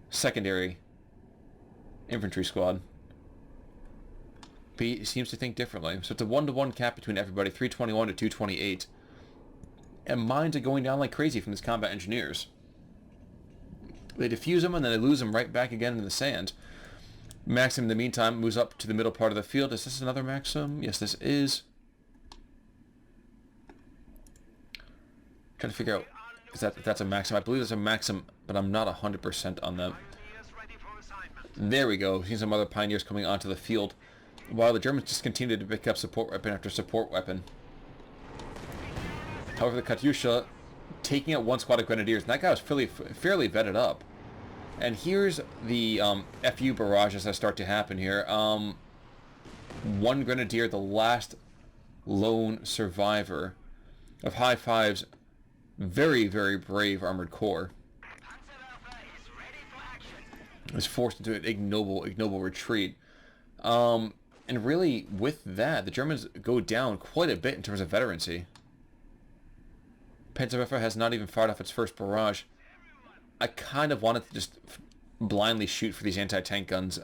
secondary infantry squad. But he seems to think differently. So it's a 1-to-1 cap between everybody, 321 to 228. And mines are going down like crazy from these combat engineers. They defuse them and then they lose them right back again in the sand. Maxim, in the meantime, moves up to the middle part of the field. Is this another Maxim? Yes, this is. Trying to figure out if that's a Maxim. I believe it's a Maxim, but I'm not 100% on that. There we go. Seeing some other Pioneers coming onto the field, while the Germans just continue to pick up support weapon after support weapon. However, the Katyusha taking out one squad of Grenadiers, and that guy was fairly vetted up. And here's the FU barrages that start to happen here. One Grenadier, the last lone survivor of HighFive's very, very brave armored corps, is forced into an ignoble retreat. And really, with that, the Germans go down quite a bit in terms of veterancy. Panzerwaffe has not even fired off its first barrage. I kind of wanted to just blindly shoot for these anti-tank guns,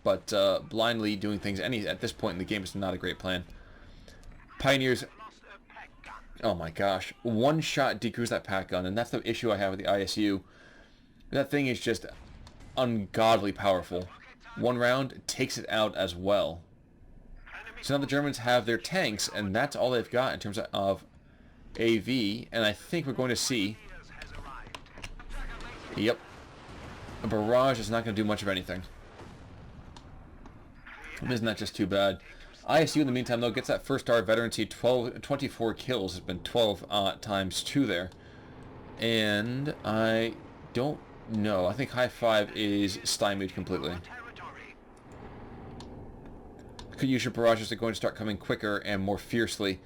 but blindly doing things at this point in the game is not a great plan. Pioneers, oh my gosh, one shot decrews that pack gun, and that's the issue I have with the ISU. That thing is just ungodly powerful. One round takes it out as well. So now the Germans have their tanks, and that's all they've got in terms of AV, and I think we're going to see... Yep. A barrage is not going to do much of anything. Isn't that just too bad? ISU, in the meantime, though, gets that first star veterancy, 24 kills. Has been 12 times 2 there. And I don't know. I think HighFive is stymied completely. Katyusha barrages are going to start coming quicker and more fiercely.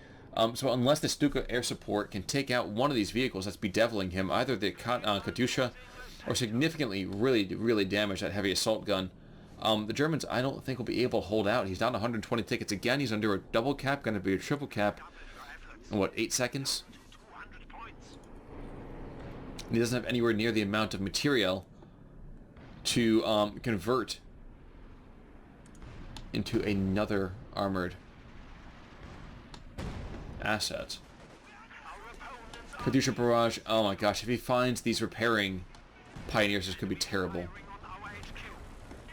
So unless the Stuka air support can take out one of these vehicles that's bedeviling him, either the Katyusha or significantly really damage that heavy assault gun, the Germans, I don't think, will be able to hold out. He's down 120 tickets again. He's under a double cap, going to be a triple cap in, what, 8 seconds? And he doesn't have anywhere near the amount of material to convert into another armored asset. Katyusha barrage, oh my gosh, if he finds these repairing Pioneers, this could be terrible.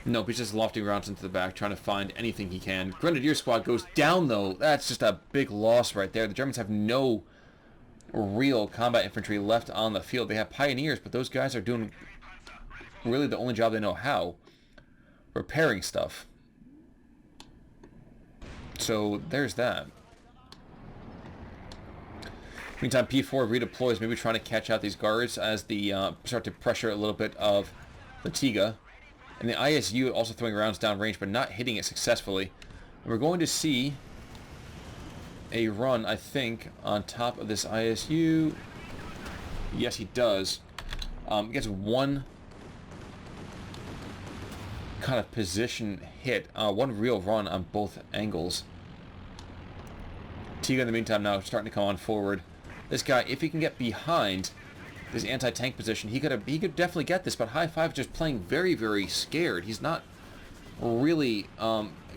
Nope, he's just lofting rounds into the back, trying to find anything he can. Grenadier squad goes down, though. That's just a big loss right there. The Germans have no real combat infantry left on the field. They have Pioneers, but those guys are doing really the only job they know how. Repairing stuff. So, there's that. Meantime, P4 redeploys, maybe trying to catch out these guards as the start to pressure a little bit of the Tiga. And the ISU also throwing rounds downrange, but not hitting it successfully. And we're going to see a run, I think, on top of this ISU. Yes, he does. Gets one kind of position hit, one real run on both angles. Tiga, in the meantime, now starting to come on forward. This guy, if he can get behind this anti-tank position, he could definitely get this, but HighFive just playing very scared. He's not really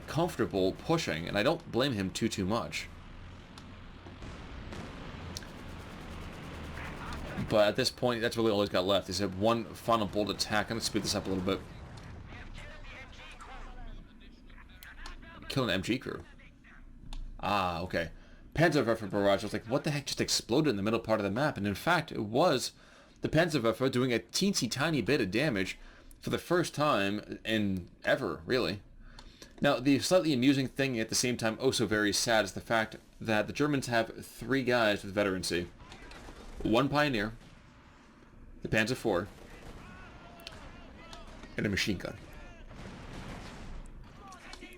comfortable pushing, and I don't blame him too much. But at this point, that's really all he's got left. He's had one final bold attack. I'm going to speed this up a little bit. Kill an MG crew. Ah, okay. Panzerwaffe barrage. I was like, what the heck just exploded in the middle part of the map? And in fact, it was the Panzerwaffe doing a teensy tiny bit of damage for the first time in ever, really. Now, the slightly amusing thing at the same time, oh so very sad, is the fact that the Germans have 3 guys with veterancy. 1 Pioneer, the Panzer IV, and a machine gun.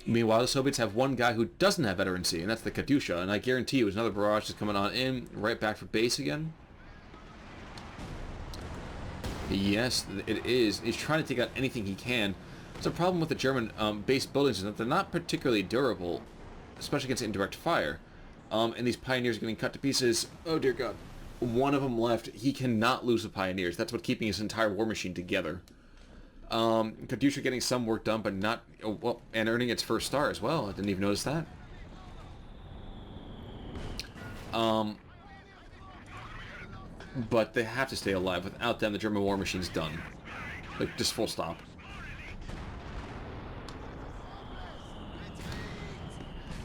Meanwhile, the Soviets have 1 guy who doesn't have veterancy, and that's the Katyusha, and I guarantee you, another barrage is coming on in, right back for base again. Yes, it is. He's trying to take out anything he can. It's a problem with the German base buildings is that they're not particularly durable. especially against indirect fire. And these Pioneers are getting cut to pieces. Oh, dear God. One of them left. He cannot lose the Pioneers. That's what's keeping his entire war machine together. Katyusha getting some work done, but not... Oh, well, and earning its first star as well. I didn't even notice that. But they have to stay alive. Without them, the German war machine's done. Like, just full stop.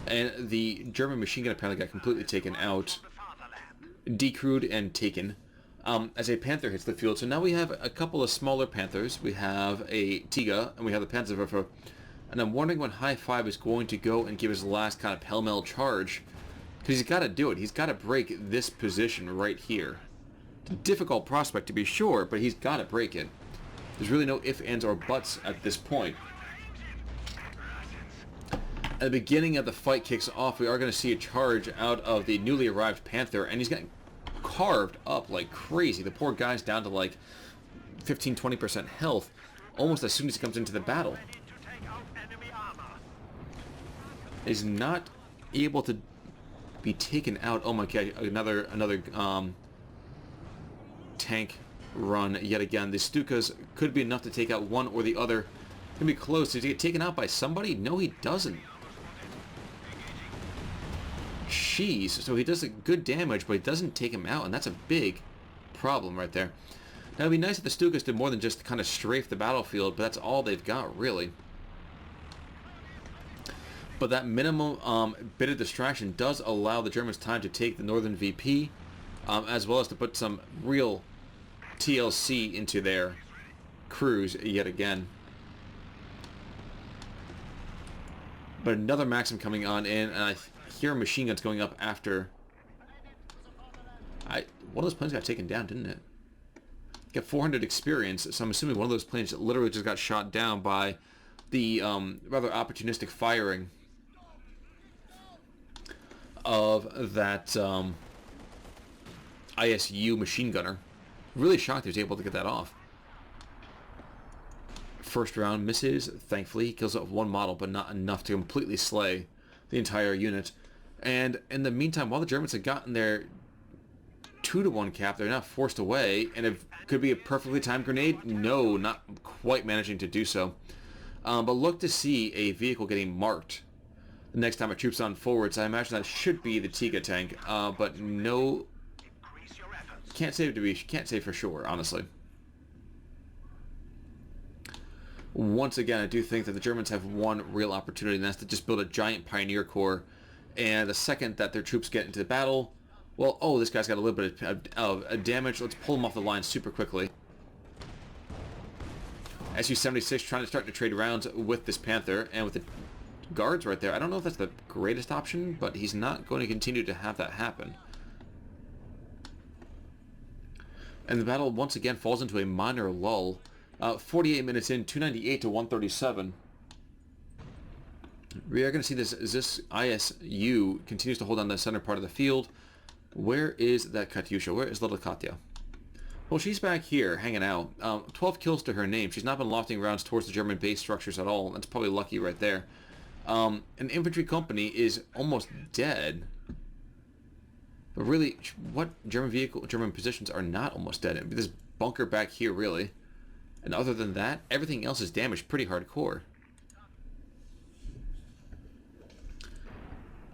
And the German machine gun apparently got completely taken out, decrewed and taken, as a Panther hits the field. So now we have a couple of smaller Panthers. We have a Tiga, and we have the Panzerwerfer. And I'm wondering when HighFive is going to go and give his last kind of pell-mell charge. Because he's got to do it. He's got to break this position right here. It's a difficult prospect to be sure, but he's got to break it. There's really no ifs, ands, or buts at this point. At the beginning of the fight kicks off, we are going to see a charge out of the newly arrived Panther, and he's getting carved up like crazy. The poor guy's down to like 15-20% health almost as soon as he comes into the battle. He's not able to be taken out. Oh my God, another tank run yet again. The Stukas could be enough to take out one or the other. Can be close. Does he get taken out by somebody? No, he doesn't. Jeez. So he does good damage, but he doesn't take him out, and that's a big problem right there. Now, it'd be nice if the Stukas did more than just kind of strafe the battlefield, but that's all they've got, really. But that minimum bit of distraction does allow the Germans time to take the northern VP, as well as to put some real TLC into their crews yet again. But another Maxim coming on in, and I hear machine guns going up after. One of those planes got taken down, didn't it? Got 400 experience, so I'm assuming one of those planes literally just got shot down by the rather opportunistic firing of that ISU machine gunner. Really shocked he was able to get that off. First round misses, thankfully. He kills off one model, but not enough to completely slay the entire unit. And in the meantime, while the Germans had gotten their 2-to-1 cap, they're now forced away. And it could be a perfectly timed grenade. No, not quite managing to do so. But look to see a vehicle getting marked the next time it troops on forwards. I imagine that should be the Tiga tank, but no, can't say for sure, honestly. Once again, I do think that the Germans have one real opportunity, and that's to just build a giant Pioneer Corps. And the second that their troops get into the battle, well, oh, this guy's got a little bit of damage. Let's pull him off the line super quickly. Su-76 trying to start to trade rounds with this Panther, and with the guards right there. I don't know if that's the greatest option, but he's not going to continue to have that happen. And the battle once again falls into a minor lull. 48 minutes in, 298 to 137. We are going to see this ISU continues to hold on the center part of the field. Where is that Katyusha? Where is little Katya? Well, she's back here, hanging out. 12 kills to her name. She's not been lofting rounds towards the German base structures at all. That's probably lucky right there. An infantry company is almost dead. But really, what German positions are not almost dead? This bunker back here, really. And other than that, everything else is damaged pretty hardcore.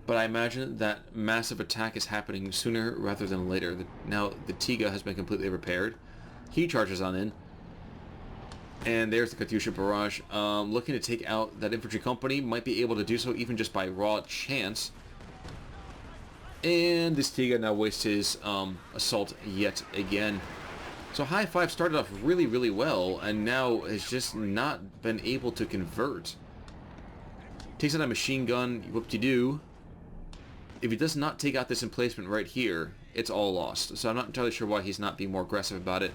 But I imagine that massive attack is happening sooner rather than later. Now the Tiga has been completely repaired. He charges on in. And there's the Katyusha barrage. Looking to take out that infantry company. Might be able to do so even just by raw chance. And this Tiga now wastes his assault yet again. So HighFive started off really, really well, and now has just not been able to convert. Takes out a machine gun, whoop-de-doo. If he does not take out this emplacement right here, it's all lost. So I'm not entirely sure why he's not being more aggressive about it.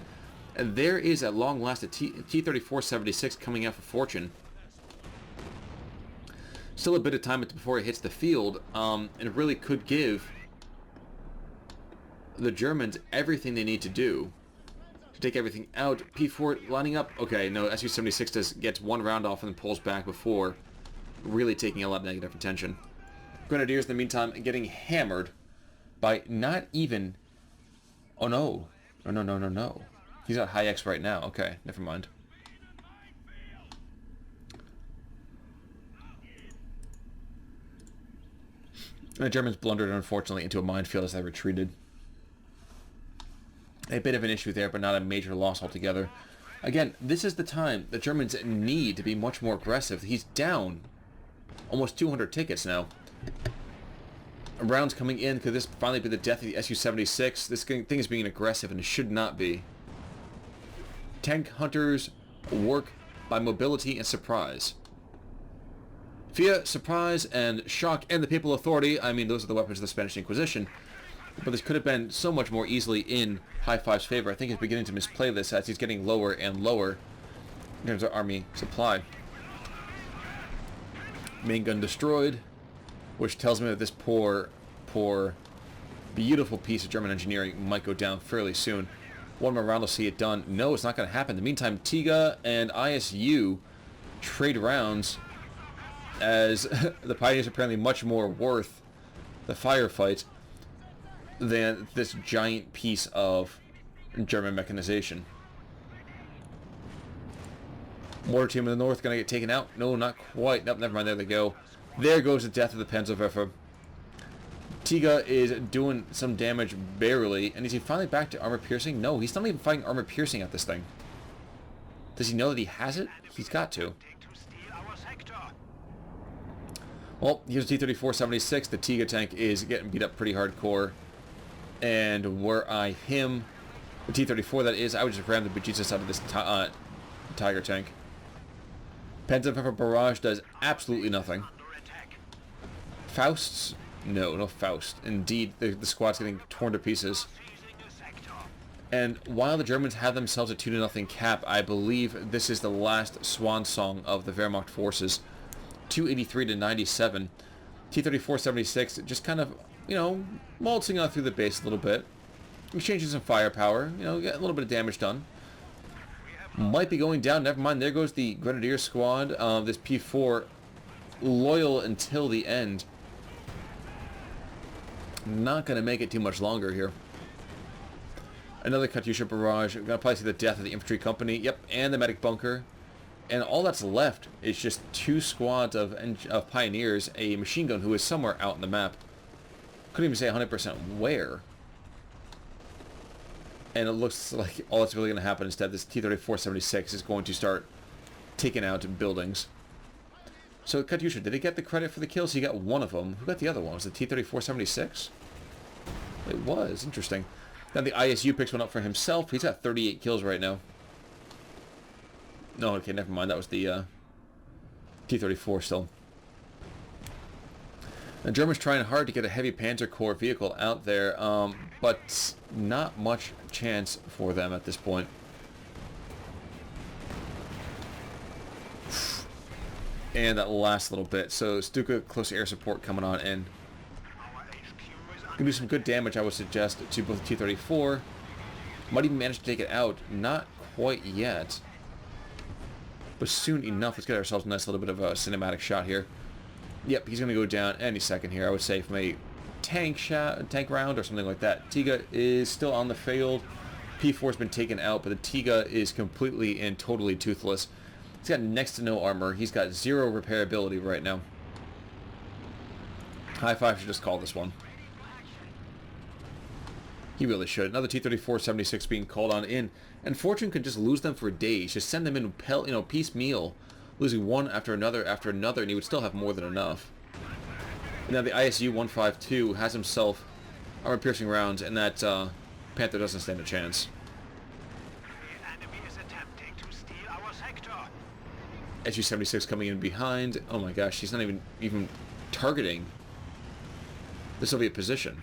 And there is, at long last, a T-34-76 coming out for fortune. Still a bit of time before it hits the field, and it really could give the Germans everything they need to do to take everything out. P4 lining up. Okay, no, Su-76 gets one round off and then pulls back before really taking a lot of negative attention. Grenadiers, in the meantime, getting hammered by not even... Oh, no. No. He's at high X right now. Okay, never mind. And the Germans blundered, unfortunately, into a minefield as they retreated. A bit of an issue there, but not a major loss altogether. Again, this is the time the Germans need to be much more aggressive. He's down almost 200 tickets now. Rounds coming in. Could this finally be the death of the Su-76? This thing is being aggressive, and it should not be. Tank hunters work by mobility and surprise. Fear, surprise, and shock, and the Papal Authority. I mean, those are the weapons of the Spanish Inquisition. But this could have been so much more easily in HighFive's favor. I think he's beginning to misplay this as he's getting lower and lower in terms of army supply. Main gun destroyed, which tells me that this poor, beautiful piece of German engineering might go down fairly soon. One more round will see it done. No, it's not going to happen. In the meantime, TIGA and ISU trade rounds as the Pioneers are apparently much more worth the firefight than this giant piece of German mechanization. Mortar team in the north going to get taken out? No, not quite. Nope, never mind. There they go. There goes the death of the Panzerwerfer. Tiga is doing some damage barely. And is he finally back to armor piercing? No, he's not even fighting armor piercing at this thing. Does he know that he has it? He's got to. Well, here's T-34-76. The Tiga tank is getting beat up pretty hardcore. And were I him, the T-34 that is, I would just ram the bejesus out of this Tiger tank. Panzerwerfer barrage does absolutely nothing. Fausts? No Faust. Indeed, the squad's getting torn to pieces. And while the Germans have themselves a 2-0 cap, I believe this is the last swan song of the Wehrmacht forces. 283-97. T-34-76 just kind of, waltzing on through the base a little bit. Exchanging some firepower, get a little bit of damage done. Might be going down, never mind, there goes the Grenadier squad. This P4, loyal until the end. Not going to make it too much longer here. Another Katyusha barrage. We're going to probably see the death of the infantry company. Yep, and the medic bunker. And all that's left is just 2 squads of Pioneers, a machine gun who is somewhere out on the map. Couldn't even say 100% where. And it looks like all that's really going to happen instead, this T-34-76 is going to start taking out buildings. So Katyusha, did he get the credit for the kills? He got one of them. Who got the other one? Was it T-34-76? It was. Interesting. Now the ISU picks one up for himself. He's got 38 kills right now. No, okay, never mind. That was the T-34 still. The Germans trying hard to get a heavy Panzer Corps vehicle out there, but not much chance for them at this point. And that last little bit. So Stuka close air support coming on in. Can do some good damage, I would suggest, to both T-34. Might even manage to take it out. Not quite yet. But soon enough. Let's get ourselves a nice little bit of a cinematic shot here. Yep, he's going to go down any second here. I would say from a tank round or something like that. Tiga is still on the field. P4's been taken out, but the Tiga is completely and totally toothless. He's got next to no armor. He's got 0 repairability right now. HighFive should just call this one. He really should. Another T-34-76 being called on in. And Fortune could just lose them for days. Just send them in piecemeal. Losing one after another, and he would still have more than enough. And now the ISU 152 has himself armor-piercing rounds, and that Panther doesn't stand a chance. SU-76 coming in behind. Oh my gosh, he's not even targeting the Soviet position.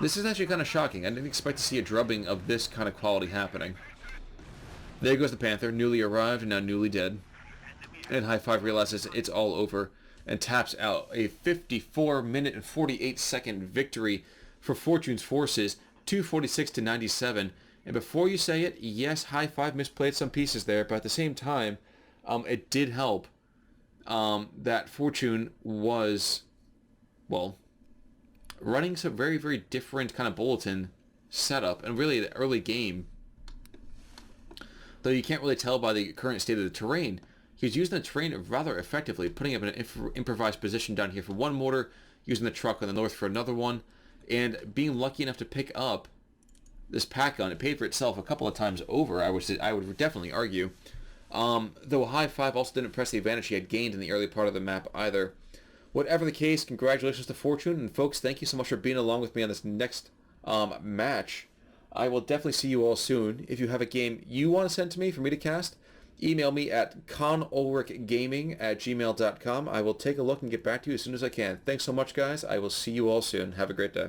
This is actually kind of shocking. I didn't expect to see a drubbing of this kind of quality happening. There goes the Panther, newly arrived and now newly dead. And HighFive realizes it's all over and taps out. A 54-minute and 48-second victory for Fortune's forces, 246-97. And before you say it, yes, HighFive misplayed some pieces there, but at the same time, it did help that Fortune was well, running some very, very different kind of bulletin setup, and really the early game, though you can't really tell by the current state of the terrain, he was using the terrain rather effectively, putting up an improvised position down here for one mortar, using the truck on the north for another one, and being lucky enough to pick up this pack gun. It paid for itself a couple of times over, I would definitely argue. Though HighFive also didn't press the advantage he had gained in the early part of the map either. Whatever the case, congratulations to Fortune, and folks, thank you so much for being along with me on this next match. I will definitely see you all soon. If you have a game you want to send to me for me to cast, email me at conulrichgaming@gmail.com. I will take a look and get back to you as soon as I can. Thanks so much, guys. I will see you all soon. Have a great day.